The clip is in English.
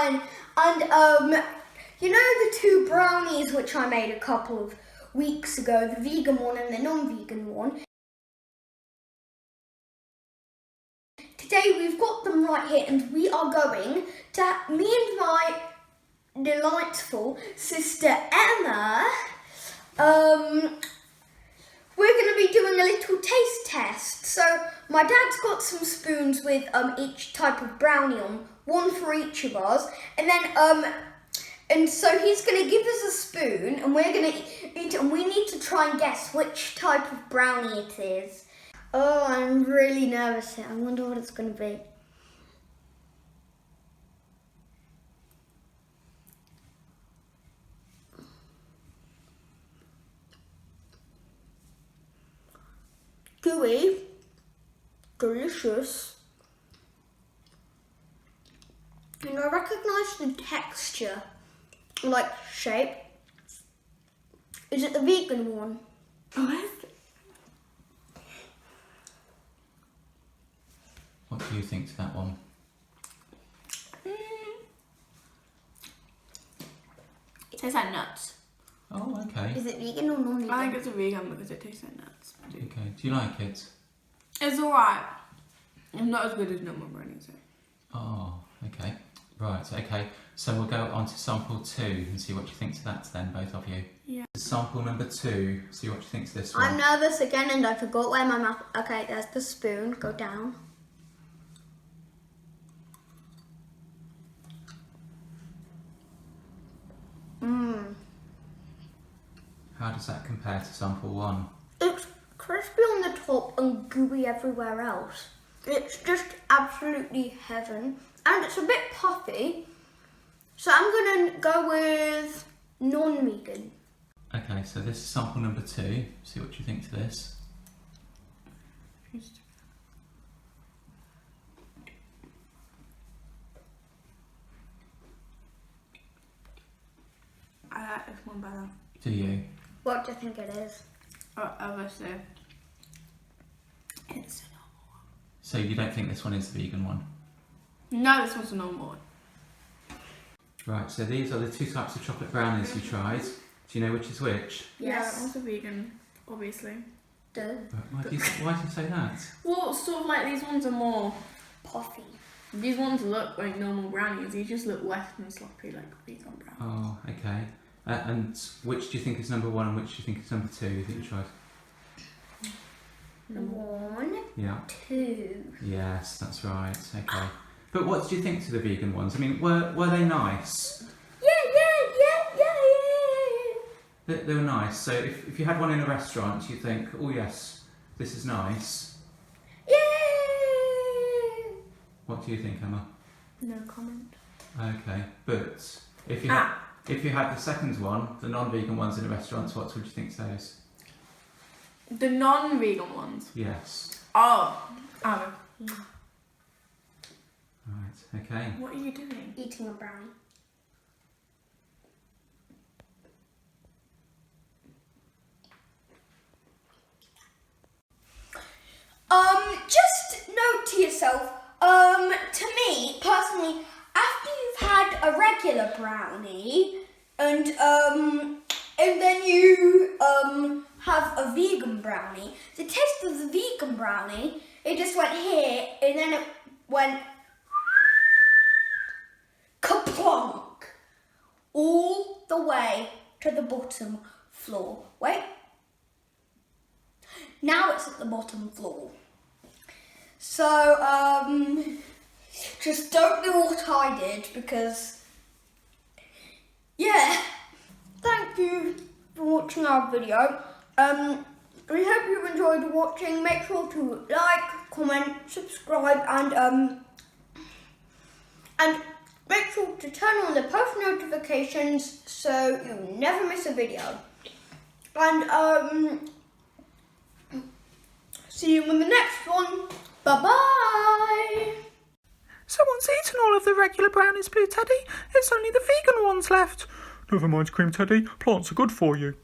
fine. And you know the two brownies which I made a couple of weeks ago, the vegan one and the non-vegan one. Today we've got them right here, and we are going to, me and my delightful sister Emma, we're going to be doing a little taste test. So my dad's got some spoons with each type of brownie on, one for each of us, and then and so he's going to give us a spoon, and we're going to eat it, and we need to try and guess which type of brownie it is. Oh, I'm really nervous here. I wonder what it's going to be. Gooey, delicious, and I recognise the texture, like shape. Is it the vegan one? What do you think to that one? It tastes like nuts. Oh, okay. Is it vegan or non-vegan? I think it's a vegan because it tastes like nuts. Okay. Do you like it? It's alright. It's not as good as normal brownies. Oh, okay. Right, okay. So we'll go on to sample 2 and see what you think to that then, both of you. Yeah. Sample number 2, see what you think to this one. I'm nervous again and I forgot where my mouth... Okay, there's the spoon. Go down. How does that compare to sample 1? It's crispy on the top and gooey everywhere else. It's just absolutely heaven. And it's a bit puffy. So I'm going to go with non-vegan. Okay, so this is sample number 2. See what you think to this. I like this one better. Do you? What do you think it is? Obviously, it's a normal one. So you don't think this one is the vegan one? No, this one's a normal one. Right, so these are the 2 types of chocolate brownies we tried. Do you know which is which? Yeah, Yes. that one's a vegan, obviously. Duh. Why do you say that? Well, sort of like these ones are more Puffy. These ones look like normal brownies. These just look wet and sloppy like vegan brownies. Oh, okay. And which do you think is number 1 and which do you think is number 2 that you tried? 1, Yeah. 2. Yes, that's right. Okay. But what did you think to the vegan ones? I mean, were they nice? Yeah. They were nice. So if you had one in a restaurant, you think, oh yes, this is nice. Yay! What do you think, Emma? No comment. Okay. But if you had the second one, the non-vegan ones in a restaurant, what would you think to those? The non-vegan ones? Yes. Oh. Right, okay. What are you doing? Eating a brownie. Just note to yourself, to me, personally, after you've had a regular brownie and then you have a vegan brownie, the taste of the vegan brownie, it just went here and then it went kaplunk all the way to the bottom floor. Wait. Now it's at the bottom floor. So, just don't do what I did because, yeah. Thank you for watching our video. We hope you enjoyed watching. Make sure to like, comment, subscribe, and make sure to turn on the post notifications so you never miss a video. And see you in the next one. Bye-bye. Someone's eaten all of the regular brownies, Blue Teddy. It's only the vegan ones left. Never mind, Cream Teddy. Plants are good for you.